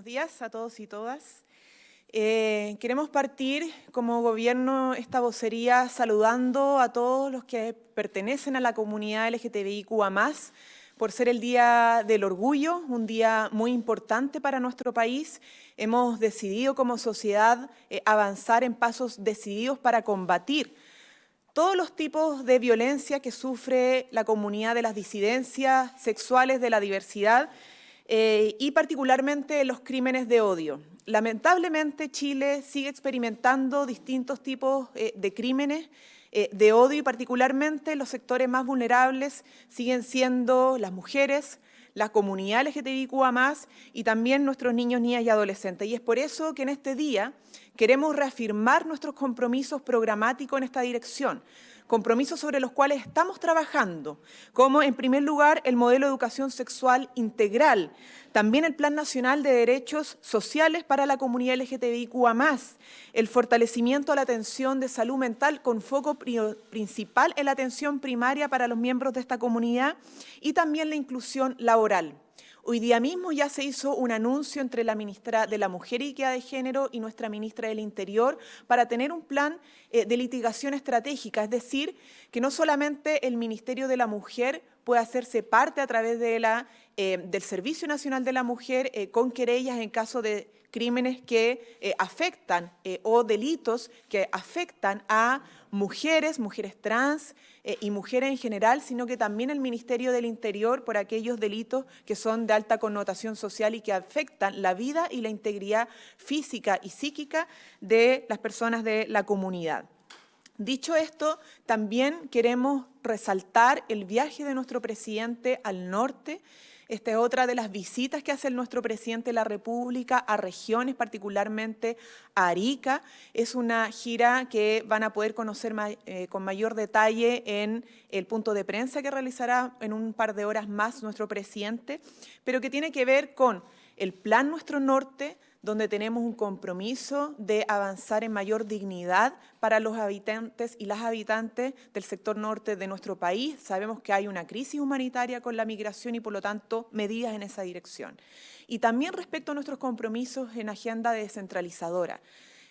Buenos días a todos y todas. Queremos partir como gobierno esta vocería saludando a todos los que pertenecen a la comunidad LGTBIQA+, por ser el Día del Orgullo, un día muy importante para nuestro país. Hemos decidido como sociedad avanzar en pasos decididos para combatir todos los tipos de violencia que sufre la comunidad de las disidencias sexuales, de la diversidad, y particularmente los crímenes de odio. Lamentablemente, Chile sigue experimentando distintos tipos de crímenes de odio y particularmente los sectores más vulnerables siguen siendo las mujeres, la comunidad LGTBIQA+, y también nuestros niños, niñas y adolescentes. Y es por eso que en este día queremos reafirmar nuestros compromisos programáticos en esta dirección, compromisos sobre los cuales estamos trabajando, como en primer lugar el modelo de educación sexual integral, también el Plan Nacional de Derechos Sociales para la comunidad LGTBIQA+, el fortalecimiento a la atención de salud mental con foco principal en la atención primaria para los miembros de esta comunidad y también la inclusión laboral. Hoy día mismo ya se hizo un anuncio entre la ministra de la Mujer y Equidad de Género y nuestra ministra del Interior para tener un plan de litigación estratégica, es decir, que no solamente el Ministerio de la Mujer puede hacerse parte a través de del Servicio Nacional de la Mujer con querellas en caso de crímenes que afectan o delitos que afectan a mujeres trans y mujeres en general, sino que también el Ministerio del Interior por aquellos delitos que son de alta connotación social y que afectan la vida y la integridad física y psíquica de las personas de la comunidad. Dicho esto, también queremos resaltar el viaje de nuestro presidente al norte. Esta es otra de las visitas que hace nuestro presidente de la República a regiones, particularmente a Arica. Es una gira que van a poder conocer con mayor detalle en el punto de prensa que realizará en un par de horas más nuestro presidente, pero que tiene que ver con el Plan Nuestro Norte, donde tenemos un compromiso de avanzar en mayor dignidad para los habitantes y las habitantes del sector norte de nuestro país. Sabemos que hay una crisis humanitaria con la migración y, por lo tanto, medidas en esa dirección. Y también respecto a nuestros compromisos en agenda descentralizadora.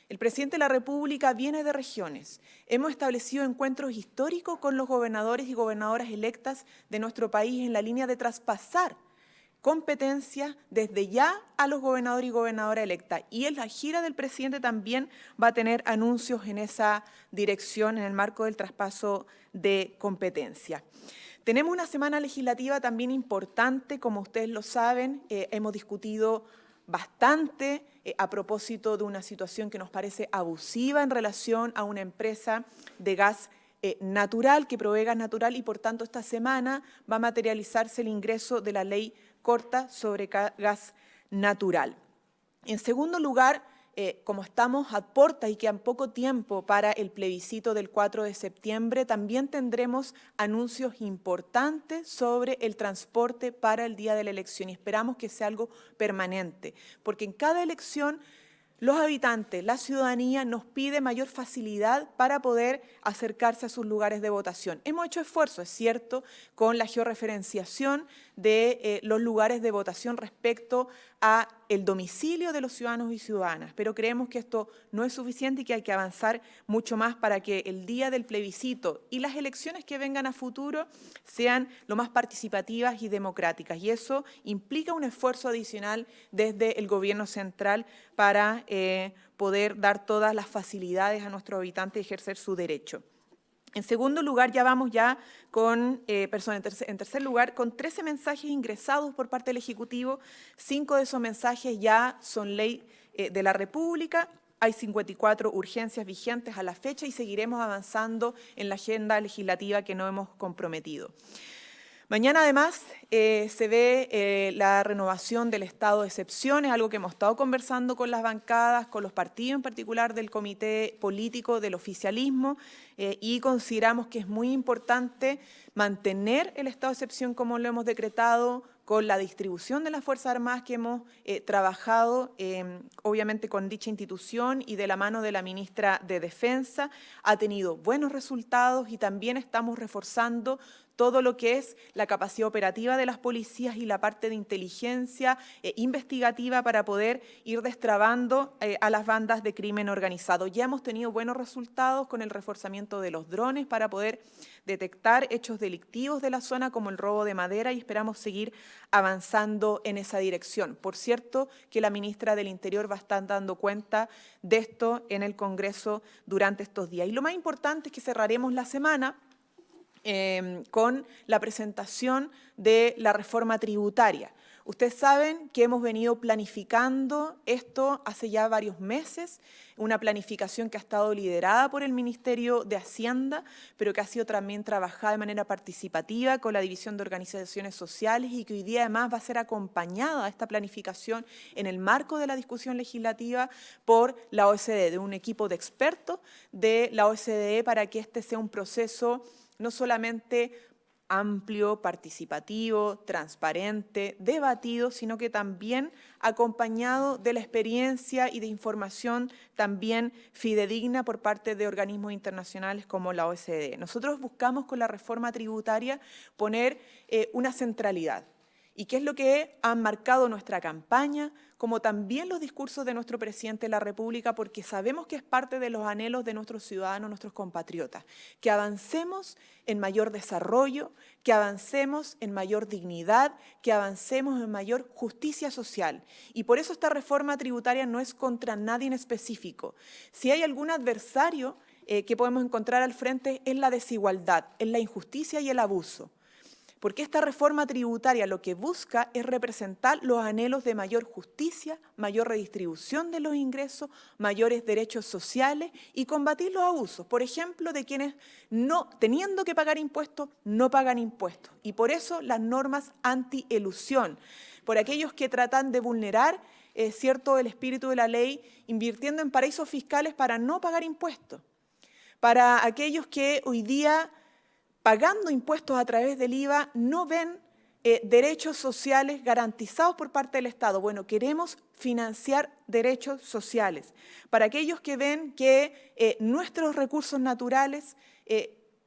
El presidente de la República viene de regiones. Hemos establecido encuentros históricos con los gobernadores y gobernadoras electas de nuestro país en la línea de traspasar competencias desde ya a los gobernadores y gobernadoras electas. Y en la gira del presidente también va a tener anuncios en esa dirección en el marco del traspaso de competencia. Tenemos una semana legislativa también importante, como ustedes lo saben, hemos discutido bastante a propósito de una situación que nos parece abusiva en relación a una empresa de gas natural, que provee gas natural, y por tanto esta semana va a materializarse el ingreso de la ley corta sobre gas natural. En segundo lugar, como estamos a puertas y quedan poco tiempo para el plebiscito del 4 de septiembre, también tendremos anuncios importantes sobre el transporte para el día de la elección y esperamos que sea algo permanente, porque en cada elección los habitantes, la ciudadanía nos pide mayor facilidad para poder acercarse a sus lugares de votación. Hemos hecho esfuerzos, es cierto, con la georreferenciación de los lugares de votación respecto a el domicilio de los ciudadanos y ciudadanas, pero creemos que esto no es suficiente y que hay que avanzar mucho más para que el día del plebiscito y las elecciones que vengan a futuro sean lo más participativas y democráticas. Y eso implica un esfuerzo adicional desde el gobierno central para poder dar todas las facilidades a nuestros habitantes y ejercer su derecho. En segundo lugar, ya vamos con, en tercer lugar, con 13 mensajes ingresados por parte del Ejecutivo. 5 de esos mensajes ya son ley de la República. Hay 54 urgencias vigentes a la fecha y seguiremos avanzando en la agenda legislativa que nos hemos comprometido. Mañana, además, se ve la renovación del estado de excepción, es algo que hemos estado conversando con las bancadas, con los partidos en particular del comité político del oficialismo, y consideramos que es muy importante mantener el estado de excepción como lo hemos decretado, con la distribución de las Fuerzas Armadas que hemos trabajado, obviamente con dicha institución y de la mano de la ministra de Defensa, ha tenido buenos resultados y también estamos reforzando todo lo que es la capacidad operativa de las policías y la parte de inteligencia investigativa para poder ir destrabando a las bandas de crimen organizado. Ya hemos tenido buenos resultados con el reforzamiento de los drones para poder detectar hechos delictivos de la zona como el robo de madera y esperamos seguir avanzando en esa dirección. Por cierto, que la ministra del Interior va a estar dando cuenta de esto en el Congreso durante estos días. Y lo más importante es que cerraremos la semana con la presentación de la reforma tributaria. Ustedes saben que hemos venido planificando esto hace ya varios meses, una planificación que ha estado liderada por el Ministerio de Hacienda, pero que ha sido también trabajada de manera participativa con la División de Organizaciones Sociales y que hoy día además va a ser acompañada esta planificación en el marco de la discusión legislativa por la OSDE, de un equipo de expertos de la OSDE para que este sea un proceso no solamente amplio, participativo, transparente, debatido, sino que también acompañado de la experiencia y de información también fidedigna por parte de organismos internacionales como la OSDE. Nosotros buscamos con la reforma tributaria poner una centralidad. ¿Y qué es lo que ha marcado nuestra campaña? Como también los discursos de nuestro presidente de la República, porque sabemos que es parte de los anhelos de nuestros ciudadanos, nuestros compatriotas, que avancemos en mayor desarrollo, que avancemos en mayor dignidad, que avancemos en mayor justicia social. Y por eso esta reforma tributaria no es contra nadie en específico. Si hay algún adversario que podemos encontrar al frente es la desigualdad, es la injusticia y el abuso. Porque esta reforma tributaria lo que busca es representar los anhelos de mayor justicia, mayor redistribución de los ingresos, mayores derechos sociales y combatir los abusos. Por ejemplo, de quienes no, teniendo que pagar impuestos, no pagan impuestos. Y por eso las normas anti-elusión, por aquellos que tratan de vulnerar el espíritu de la ley, invirtiendo en paraísos fiscales para no pagar impuestos. Para aquellos que hoy día, pagando impuestos a través del IVA, no ven derechos sociales garantizados por parte del Estado. Bueno, queremos financiar derechos sociales. Para aquellos que ven que nuestros recursos naturales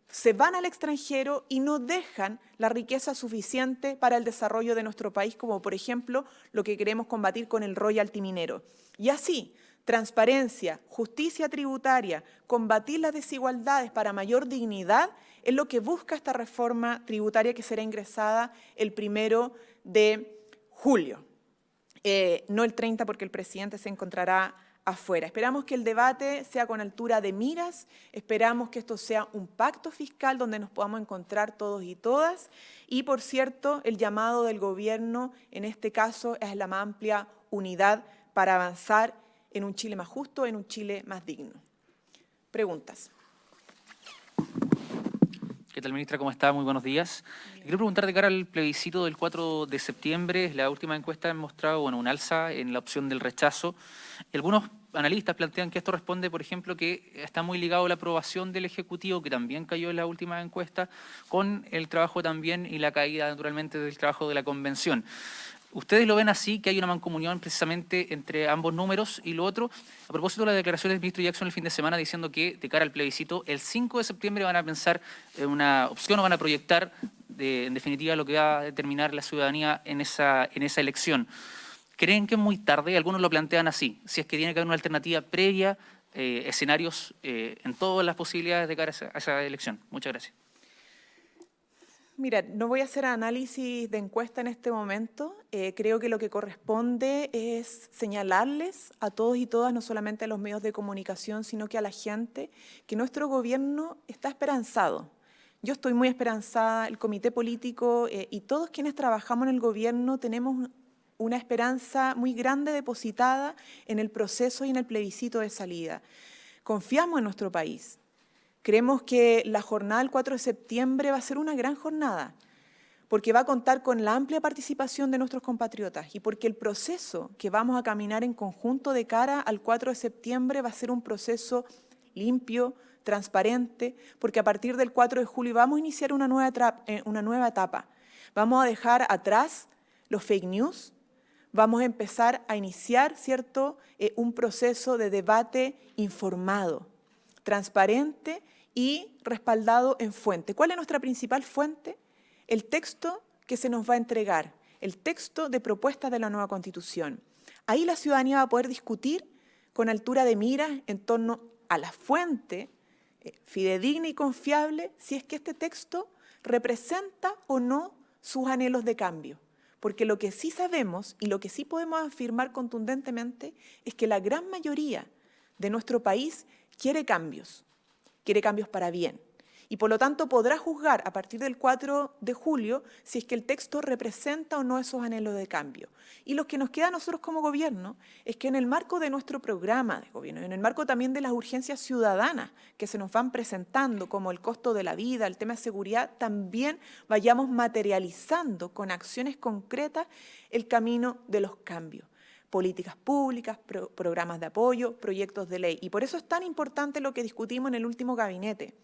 se van al extranjero y no dejan la riqueza suficiente para el desarrollo de nuestro país, como por ejemplo lo que queremos combatir con el royalty minero. Y así, transparencia, justicia tributaria, combatir las desigualdades para mayor dignidad, es lo que busca esta reforma tributaria que será ingresada el 1 de julio. No el 30 porque el presidente se encontrará afuera. Esperamos que el debate sea con altura de miras, esperamos que esto sea un pacto fiscal donde nos podamos encontrar todos y todas y, por cierto, el llamado del gobierno en este caso es la más amplia unidad para avanzar en un Chile más justo, en un Chile más digno. Preguntas. ¿Qué tal, ministra? ¿Cómo está? Muy buenos días. Le quiero preguntar de cara al plebiscito del 4 de septiembre. La última encuesta ha mostrado un alza en la opción del rechazo. Algunos analistas plantean que esto responde, por ejemplo, que está muy ligado a la aprobación del Ejecutivo, que también cayó en la última encuesta, con el trabajo también y la caída, naturalmente, del trabajo de la Convención. ¿Ustedes lo ven así, que hay una mancomunión precisamente entre ambos números? Y lo otro, a propósito de las declaraciones del ministro Jackson el fin de semana diciendo que de cara al plebiscito, el 5 de septiembre van a pensar en una opción o van a proyectar, en definitiva, lo que va a determinar la ciudadanía en esa elección. ¿Creen que es muy tarde? Algunos lo plantean así, si es que tiene que haber una alternativa previa, escenarios en todas las posibilidades de cara a esa elección. Muchas gracias. Mira, no voy a hacer análisis de encuesta en este momento. Creo que lo que corresponde es señalarles a todos y todas, no solamente a los medios de comunicación, sino que a la gente, que nuestro gobierno está esperanzado. Yo estoy muy esperanzada, el comité político y todos quienes trabajamos en el gobierno tenemos una esperanza muy grande depositada en el proceso y en el plebiscito de salida. Confiamos en nuestro país. Creemos que la jornada del 4 de septiembre va a ser una gran jornada, porque va a contar con la amplia participación de nuestros compatriotas y porque el proceso que vamos a caminar en conjunto de cara al 4 de septiembre va a ser un proceso limpio, transparente, porque a partir del 4 de julio vamos a iniciar una nueva etapa. Vamos a dejar atrás los fake news, vamos a empezar a iniciar, ¿cierto?, un proceso de debate informado, transparente y respaldado en fuente. ¿Cuál es nuestra principal fuente? El texto que se nos va a entregar, el texto de propuestas de la nueva Constitución. Ahí la ciudadanía va a poder discutir con altura de miras en torno a la fuente fidedigna y confiable si es que este texto representa o no sus anhelos de cambio. Porque lo que sí sabemos y lo que sí podemos afirmar contundentemente es que la gran mayoría de nuestro país quiere cambios para bien. Y por lo tanto podrá juzgar a partir del 4 de julio si es que el texto representa o no esos anhelos de cambio. Y lo que nos queda a nosotros como gobierno es que en el marco de nuestro programa de gobierno, en el marco también de las urgencias ciudadanas que se nos van presentando, como el costo de la vida, el tema de seguridad, también vayamos materializando con acciones concretas el camino de los cambios. Políticas públicas, programas de apoyo, proyectos de ley. Y por eso es tan importante lo que discutimos en el último gabinete,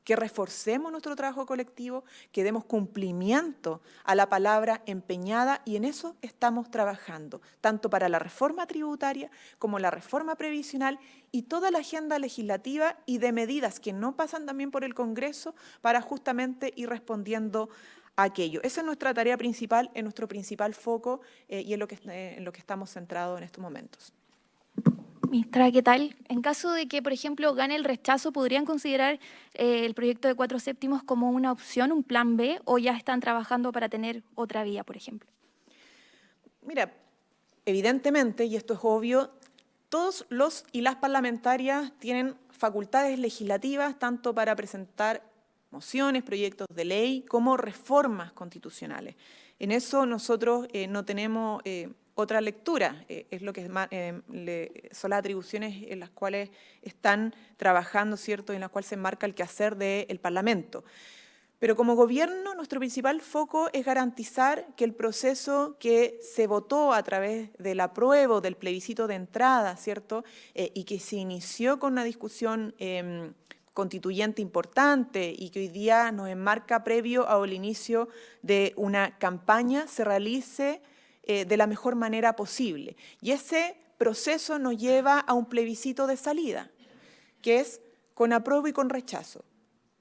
que reforcemos nuestro trabajo colectivo, que demos cumplimiento a la palabra empeñada, y en eso estamos trabajando, tanto para la reforma tributaria como la reforma previsional y toda la agenda legislativa y de medidas que no pasan también por el Congreso para justamente ir respondiendo a aquello. Esa es nuestra tarea principal, es nuestro principal foco y en lo que estamos centrados en estos momentos. Ministra, ¿qué tal? En caso de que, por ejemplo, gane el rechazo, ¿podrían considerar el proyecto de 4 séptimos como una opción, un plan B, o ya están trabajando para tener otra vía, por ejemplo? Mira, evidentemente, y esto es obvio, todos los y las parlamentarias tienen facultades legislativas tanto para presentar mociones, proyectos de ley, como reformas constitucionales. En eso nosotros no tenemos otra lectura, es lo que son las atribuciones en las cuales están trabajando, ¿cierto?, y en las cuales se enmarca el quehacer del Parlamento. Pero como gobierno, nuestro principal foco es garantizar que el proceso que se votó a través del apruebo, del plebiscito de entrada, ¿cierto?, y que se inició con una discusión constituyente importante y que hoy día nos enmarca previo al inicio de una campaña, se realice de la mejor manera posible. Y ese proceso nos lleva a un plebiscito de salida, que es con apruebo y con rechazo.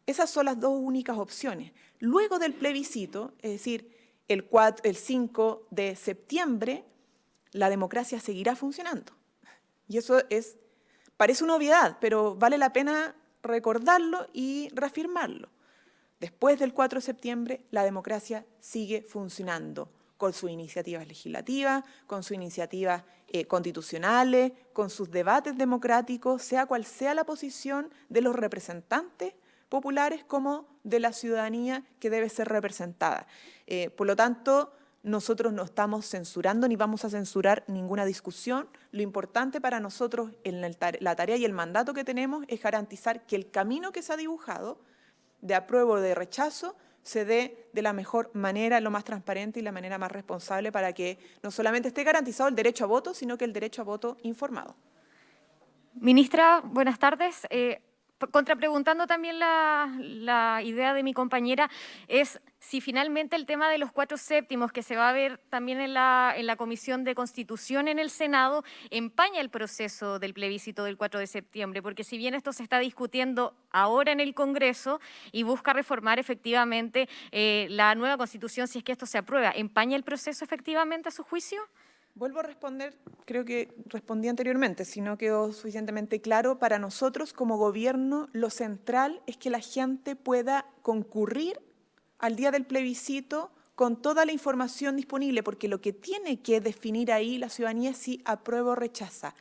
Esas son las dos únicas opciones. Luego del plebiscito, es decir, el 5 de septiembre, la democracia seguirá funcionando. Y eso parece una obviedad, pero vale la pena recordarlo y reafirmarlo. Después del 4 de septiembre, la democracia sigue funcionando, con sus iniciativas legislativas, con sus iniciativas constitucionales, con sus debates democráticos, sea cual sea la posición de los representantes populares como de la ciudadanía que debe ser representada. Por lo tanto, nosotros no estamos censurando ni vamos a censurar ninguna discusión. Lo importante para nosotros en la tarea y el mandato que tenemos es garantizar que el camino que se ha dibujado de apruebo o de rechazo se dé de la mejor manera, lo más transparente y la manera más responsable para que no solamente esté garantizado el derecho a voto, sino que el derecho a voto informado. Ministra, buenas tardes. Contrapreguntando también la idea de mi compañera, es si finalmente el tema de los 4 séptimos, que se va a ver también en la Comisión de Constitución en el Senado, empaña el proceso del plebiscito del 4 de septiembre, porque si bien esto se está discutiendo ahora en el Congreso y busca reformar efectivamente la nueva Constitución, si es que esto se aprueba, ¿empaña el proceso efectivamente a su juicio? Vuelvo a responder, creo que respondí anteriormente, si no quedó suficientemente claro. Para nosotros como gobierno lo central es que la gente pueda concurrir al día del plebiscito con toda la información disponible, porque lo que tiene que definir ahí la ciudadanía es si aprueba o rechaza.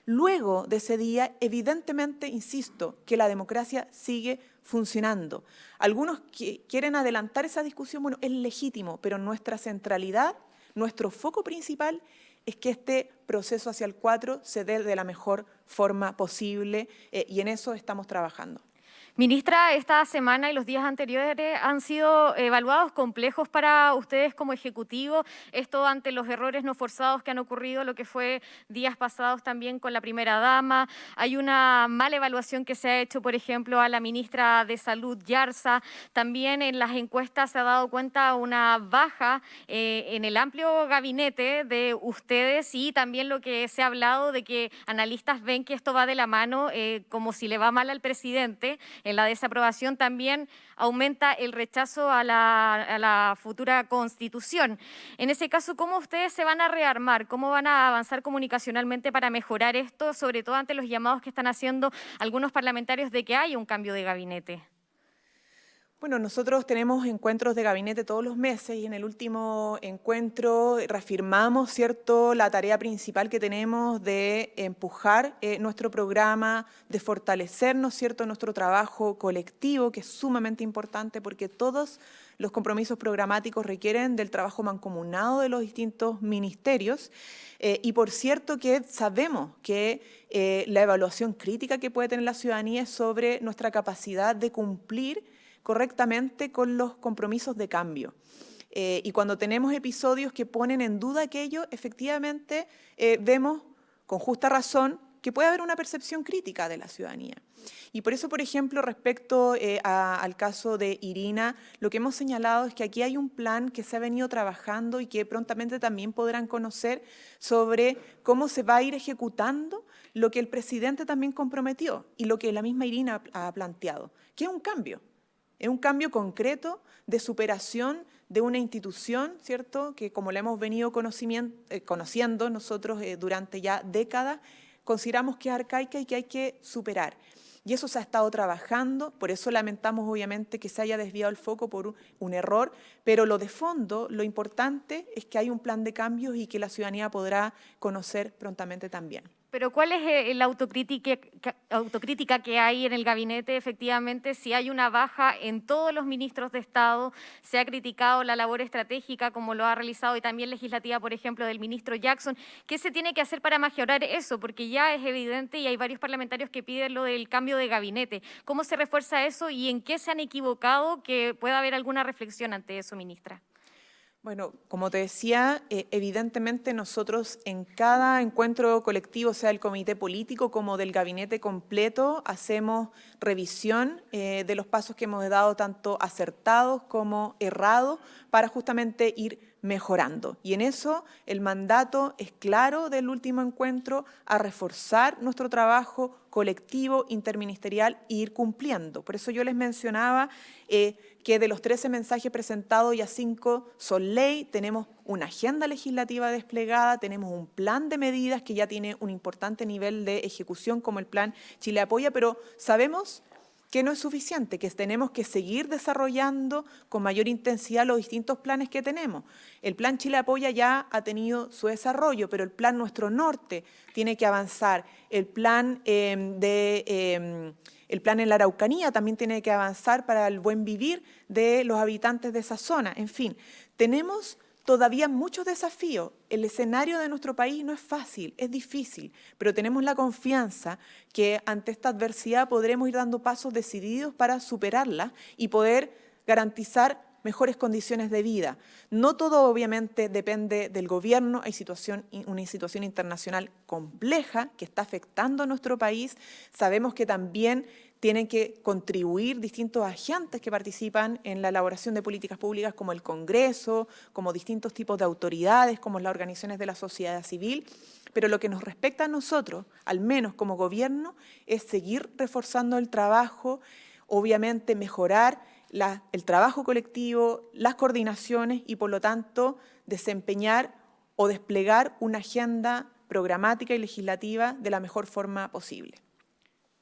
Luego de ese día, evidentemente, insisto, que la democracia sigue funcionando. Algunos que quieren adelantar esa discusión, bueno, es legítimo, pero nuestra centralidad, nuestro foco principal es que este proceso hacia el 4 se dé de la mejor forma posible y en eso estamos trabajando. Ministra, esta semana y los días anteriores han sido evaluados complejos para ustedes como Ejecutivo, esto ante los errores no forzados que han ocurrido, lo que fue días pasados también con la primera dama. Hay una mala evaluación que se ha hecho, por ejemplo, a la ministra de Salud, Yarza. También en las encuestas se ha dado cuenta una baja en el amplio gabinete de ustedes y también lo que se ha hablado de que analistas ven que esto va de la mano como si le va mal al presidente. En la desaprobación también aumenta el rechazo a la futura Constitución. En ese caso, ¿cómo ustedes se van a rearmar? ¿Cómo van a avanzar comunicacionalmente para mejorar esto, sobre todo ante los llamados que están haciendo algunos parlamentarios de que haya un cambio de gabinete? Bueno, nosotros tenemos encuentros de gabinete todos los meses y en el último encuentro reafirmamos, ¿cierto?, la tarea principal que tenemos de empujar nuestro programa, de fortalecernos, ¿cierto?, nuestro trabajo colectivo, que es sumamente importante porque todos los compromisos programáticos requieren del trabajo mancomunado de los distintos ministerios. Y por cierto que sabemos que la evaluación crítica que puede tener la ciudadanía es sobre nuestra capacidad de cumplir correctamente con los compromisos de cambio. Y cuando tenemos episodios que ponen en duda aquello, efectivamente vemos con justa razón que puede haber una percepción crítica de la ciudadanía. Y por eso, por ejemplo, respecto al caso de Irina, lo que hemos señalado es que aquí hay un plan que se ha venido trabajando y que prontamente también podrán conocer sobre cómo se va a ir ejecutando lo que el presidente también comprometió y lo que la misma Irina ha planteado, que es un cambio. Es un cambio concreto de superación de una institución, ¿cierto?, que como la hemos venido conociendo nosotros durante ya décadas, consideramos que es arcaica y que hay que superar. Y eso se ha estado trabajando, por eso lamentamos obviamente que se haya desviado el foco por un error, pero lo de fondo, lo importante es que hay un plan de cambios y que la ciudadanía podrá conocer prontamente también. Pero ¿cuál es la autocrítica que hay en el gabinete? Efectivamente, si hay una baja en todos los ministros de Estado, se ha criticado la labor estratégica como lo ha realizado y también legislativa, por ejemplo, del ministro Jackson. ¿Qué se tiene que hacer para mejorar eso? Porque ya es evidente y hay varios parlamentarios que piden lo del cambio de gabinete. ¿Cómo se refuerza eso y en qué se han equivocado? Que pueda haber alguna reflexión ante eso, ministra. Bueno, como te decía, evidentemente nosotros en cada encuentro colectivo, sea del comité político como del gabinete completo, hacemos revisión de los pasos que hemos dado, tanto acertados como errados, para justamente ir mejorando. Y en eso el mandato es claro del último encuentro, a reforzar nuestro trabajo colectivo, interministerial e ir cumpliendo. Por eso yo les mencionaba que de los 13 mensajes presentados ya 5 son ley, tenemos una agenda legislativa desplegada, tenemos un plan de medidas que ya tiene un importante nivel de ejecución como el plan Chile Apoya, pero sabemos que no es suficiente, que tenemos que seguir desarrollando con mayor intensidad los distintos planes que tenemos. El plan Chile Apoya ya ha tenido su desarrollo, pero el plan Nuestro Norte tiene que avanzar. El plan en la Araucanía también tiene que avanzar para el buen vivir de los habitantes de esa zona. En fin, tenemos todavía muchos desafíos. El escenario de nuestro país no es fácil, es difícil, pero tenemos la confianza que ante esta adversidad podremos ir dando pasos decididos para superarla y poder garantizar mejores condiciones de vida. No todo obviamente depende del gobierno, hay una situación internacional compleja que está afectando a nuestro país. Sabemos que también tienen que contribuir distintos agentes que participan en la elaboración de políticas públicas como el Congreso, como distintos tipos de autoridades, como las organizaciones de la sociedad civil, pero lo que nos respecta a nosotros, al menos como gobierno, es seguir reforzando el trabajo, obviamente mejorar el trabajo colectivo, las coordinaciones y por lo tanto desempeñar o desplegar una agenda programática y legislativa de la mejor forma posible.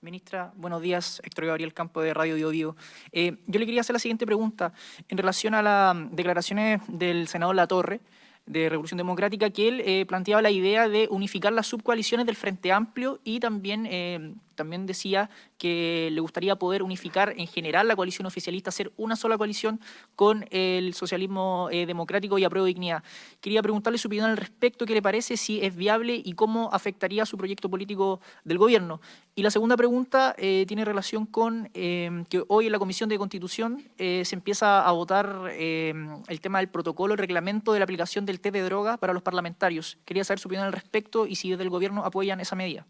Ministra, buenos días. Héctor Gabriel Campo de Radio Bio Bio. Yo le quería hacer la siguiente pregunta en relación a las declaraciones del senador Latorre de Revolución Democrática, que él planteaba la idea de unificar las subcoaliciones del Frente Amplio y también también decía que le gustaría poder unificar en general la coalición oficialista, hacer una sola coalición con el socialismo democrático y Apruebo Dignidad. Quería preguntarle su opinión al respecto, qué le parece, si es viable y cómo afectaría su proyecto político del gobierno. Y la segunda pregunta tiene relación con que hoy en la Comisión de Constitución se empieza a votar el tema del protocolo, el reglamento de la aplicación del test de droga para los parlamentarios. Quería saber su opinión al respecto y si desde el gobierno apoyan esa medida.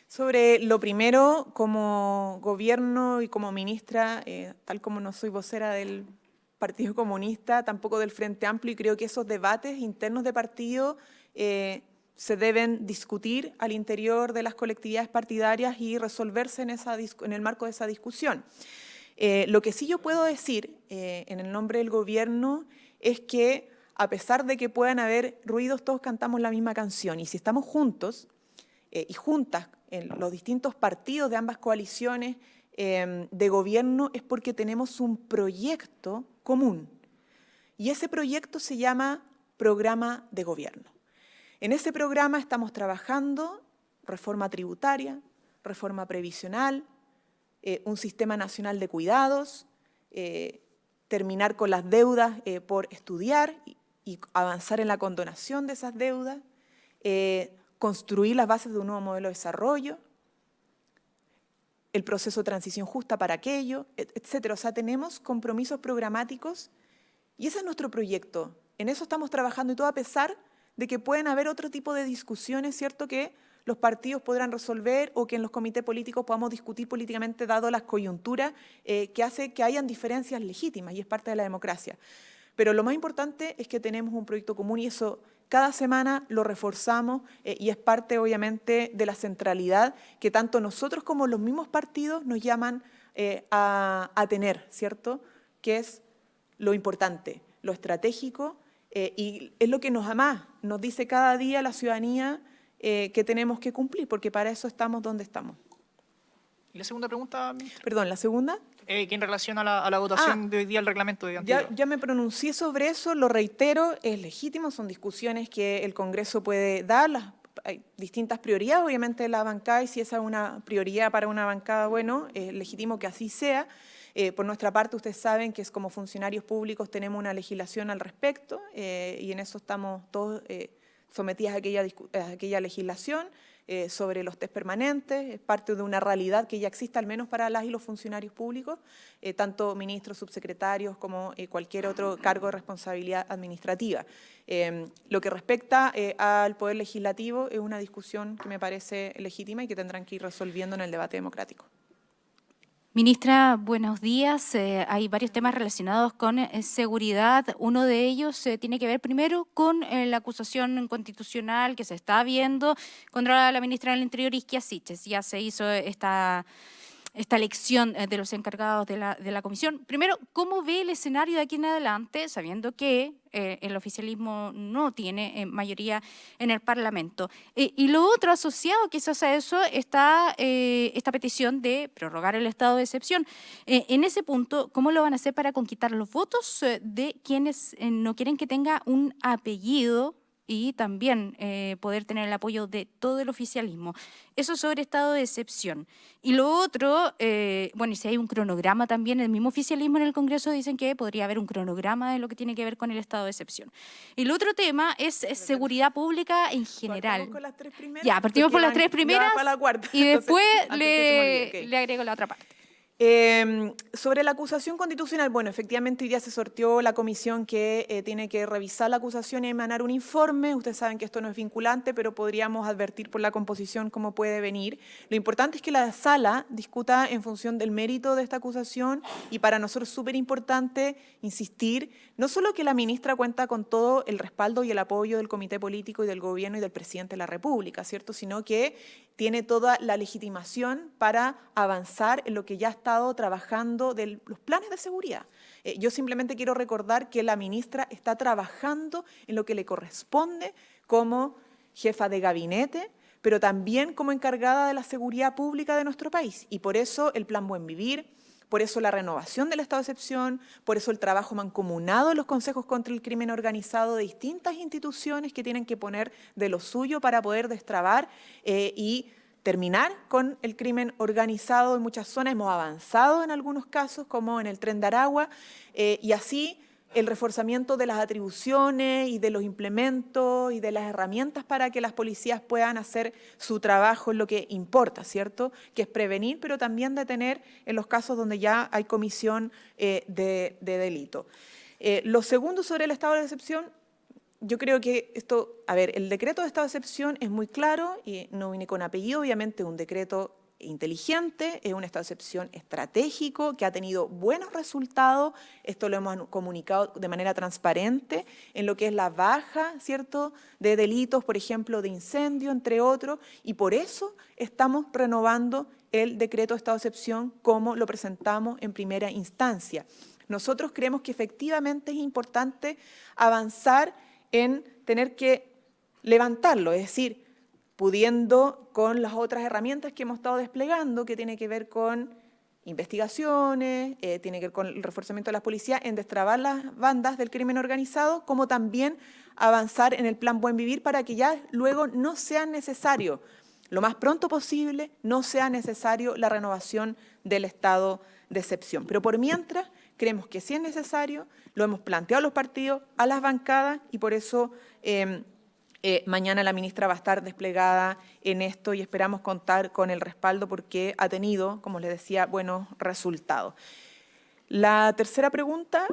Sobre lo primero, como gobierno y como ministra, tal como no soy vocera del Partido Comunista, tampoco del Frente Amplio, y creo que esos debates internos de partido se deben discutir al interior de las colectividades partidarias y resolverse en el marco de esa discusión. Lo que sí yo puedo decir en el nombre del gobierno es que a pesar de que puedan haber ruidos, todos cantamos la misma canción, y si estamos juntos y juntas en los distintos partidos de ambas coaliciones de gobierno es porque tenemos un proyecto común, y ese proyecto se llama Programa de Gobierno. En ese programa estamos trabajando reforma tributaria, reforma previsional, un sistema nacional de cuidados, terminar con las deudas por estudiar y avanzar en la condonación de esas deudas, construir las bases de un nuevo modelo de desarrollo, el proceso de transición justa para aquello, etcétera. O sea, tenemos compromisos programáticos y ese es nuestro proyecto. En eso estamos trabajando, y todo a pesar de que pueden haber otro tipo de discusiones, ¿cierto?, que los partidos podrán resolver o que en los comités políticos podamos discutir políticamente, dado las coyunturas que hace que hayan diferencias legítimas, y es parte de la democracia. Pero lo más importante es que tenemos un proyecto común, y eso cada semana lo reforzamos y es parte, obviamente, de la centralidad que tanto nosotros como los mismos partidos nos llaman a tener, ¿cierto?, que es lo importante, lo estratégico, y es lo que nos dice cada día la ciudadanía que tenemos que cumplir, porque para eso estamos donde estamos. ¿Y la segunda pregunta, ministra? Perdón, ¿la segunda? Que en relación a la votación de hoy día, el reglamento de antidroga. Ya me pronuncié sobre eso, lo reitero, es legítimo, son discusiones que el Congreso puede dar, hay distintas prioridades, obviamente, de la bancada, y si esa es una prioridad para una bancada, bueno, es legítimo que así sea. Por nuestra parte, ustedes saben que como funcionarios públicos tenemos una legislación al respecto y en eso estamos todos sometidas a aquella legislación sobre los test permanentes. Es parte de una realidad que ya existe, al menos para las y los funcionarios públicos, tanto ministros, subsecretarios como cualquier otro cargo de responsabilidad administrativa. Lo que respecta al Poder Legislativo es una discusión que me parece legítima y que tendrán que ir resolviendo en el debate democrático. Ministra, buenos días. Hay varios temas relacionados con seguridad. Uno de ellos tiene que ver primero con la acusación constitucional que se está viendo contra la ministra del Interior, Isquia Siches. Ya se hizo esta elección de los encargados de la comisión. Primero, ¿cómo ve el escenario de aquí en adelante, sabiendo que el oficialismo no tiene mayoría en el Parlamento? Y lo otro asociado quizás a eso está esta petición de prorrogar el estado de excepción. En ese punto, ¿cómo lo van a hacer para conquistar los votos de quienes no quieren que tenga un apellido y también poder tener el apoyo de todo el oficialismo? Eso sobre estado de excepción. Y lo otro, bueno, y si hay un cronograma también, el mismo oficialismo en el Congreso dicen que podría haber un cronograma de lo que tiene que ver con el estado de excepción. Y el otro tema es seguridad pública en general. ¿Partimos con las tres primeras? Ya, partimos por las tres primeras para la cuarta. y después Entonces, le agrego la otra parte. Sobre la acusación constitucional, bueno, efectivamente hoy día se sorteó la comisión que tiene que revisar la acusación y emanar un informe. Ustedes saben que esto no es vinculante, pero podríamos advertir por la composición cómo puede venir. Lo importante es que la sala discuta en función del mérito de esta acusación, y para nosotros es súper importante insistir, no solo que la ministra cuenta con todo el respaldo y el apoyo del comité político y del gobierno y del presidente de la República, ¿cierto?, sino que tiene toda la legitimación para avanzar en lo que ya ha estado trabajando de los planes de seguridad. Yo simplemente quiero recordar que la ministra está trabajando en lo que le corresponde como jefa de gabinete, pero también como encargada de la seguridad pública de nuestro país. Y por eso el Plan Buen Vivir, por eso la renovación del estado de excepción, por eso el trabajo mancomunado en los consejos contra el crimen organizado de distintas instituciones que tienen que poner de lo suyo para poder destrabar y terminar con el crimen organizado en muchas zonas. Hemos avanzado en algunos casos, como en el Tren de Aragua, y así el reforzamiento de las atribuciones y de los implementos y de las herramientas para que las policías puedan hacer su trabajo en lo que importa, ¿cierto? Que es prevenir, pero también detener en los casos donde ya hay comisión de delito. Lo segundo sobre el estado de excepción, yo creo que esto, el decreto de estado de excepción es muy claro y no viene con apellido, obviamente es un decreto inteligente, es un estado de excepción estratégico que ha tenido buenos resultados. Esto lo hemos comunicado de manera transparente en lo que es la baja, ¿cierto?, de delitos, por ejemplo, de incendio, entre otros, y por eso estamos renovando el decreto de estado de excepción como lo presentamos en primera instancia. Nosotros creemos que efectivamente es importante avanzar en tener que levantarlo, es decir, pudiendo con las otras herramientas que hemos estado desplegando, que tiene que ver con investigaciones, tiene que ver con el reforzamiento de las policías, en destrabar las bandas del crimen organizado, como también avanzar en el plan Buen Vivir para que ya luego no sea necesario, lo más pronto posible, no sea necesario la renovación del estado de excepción. Pero por mientras, creemos que sí es necesario, lo hemos planteado a los partidos, a las bancadas, y por eso mañana la ministra va a estar desplegada en esto y esperamos contar con el respaldo porque ha tenido, como les decía, buenos resultados. La tercera pregunta.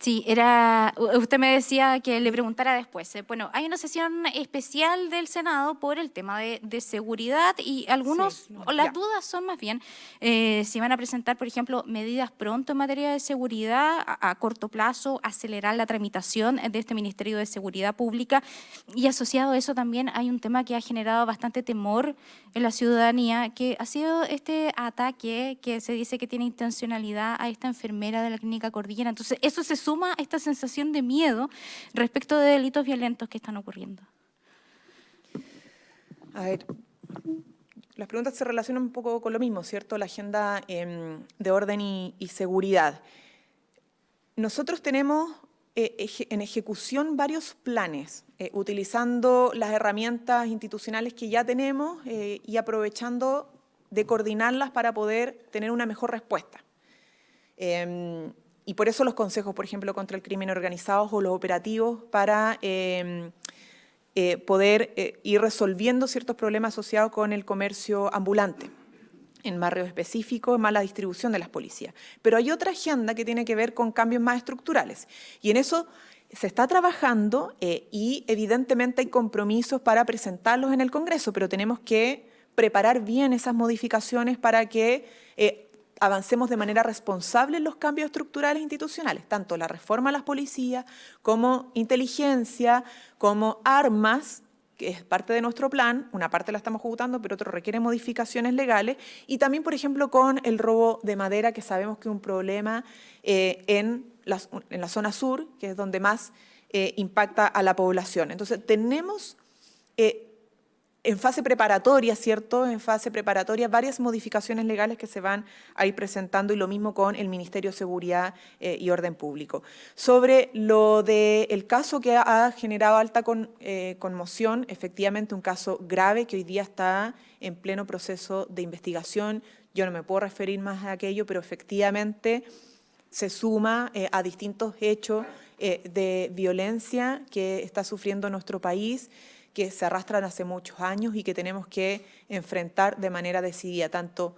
Sí, usted me decía que le preguntara después. Bueno, hay una sesión especial del Senado por el tema de seguridad y las dudas son más bien si van a presentar, por ejemplo, medidas pronto en materia de seguridad a corto plazo, acelerar la tramitación de este Ministerio de Seguridad Pública, y asociado a eso también hay un tema que ha generado bastante temor en la ciudadanía, que ha sido este ataque que se dice que tiene intencionalidad a esta enfermera de la Clínica Cordillera. Entonces, eso se suma a esta sensación de miedo respecto de delitos violentos que están ocurriendo. A ver, las preguntas se relacionan un poco con lo mismo, ¿cierto? La agenda de orden y seguridad. Nosotros tenemos en ejecución varios planes, utilizando las herramientas institucionales que ya tenemos y aprovechando de coordinarlas para poder tener una mejor respuesta. Y por eso los consejos, por ejemplo, contra el crimen organizado o los operativos para poder ir resolviendo ciertos problemas asociados con el comercio ambulante en barrios específicos, más la distribución de las policías. Pero hay otra agenda que tiene que ver con cambios más estructurales. Y en eso se está trabajando y evidentemente hay compromisos para presentarlos en el Congreso, pero tenemos que preparar bien esas modificaciones para que avancemos de manera responsable en los cambios estructurales institucionales, tanto la reforma a las policías como inteligencia, como armas, que es parte de nuestro plan, una parte la estamos ejecutando, pero otro requiere modificaciones legales, y también, por ejemplo, con el robo de madera, que sabemos que es un problema en la zona sur, que es donde más impacta a la población. Entonces, tenemos en fase preparatoria, ¿cierto? En fase preparatoria varias modificaciones legales que se van a ir presentando, y lo mismo con el Ministerio de Seguridad y Orden Público. Sobre lo del caso que ha generado alta conmoción, efectivamente un caso grave que hoy día está en pleno proceso de investigación. Yo no me puedo referir más a aquello, pero efectivamente se suma a distintos hechos de violencia que está sufriendo nuestro país, que se arrastran hace muchos años y que tenemos que enfrentar de manera decidida, tanto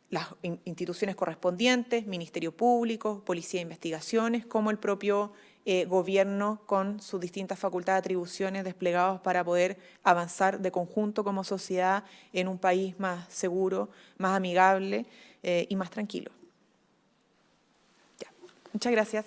las instituciones correspondientes, Ministerio Público, Policía de Investigaciones, como el propio gobierno con sus distintas facultades de atribuciones desplegados para poder avanzar de conjunto como sociedad en un país más seguro, más amigable y más tranquilo. Ya. Muchas gracias.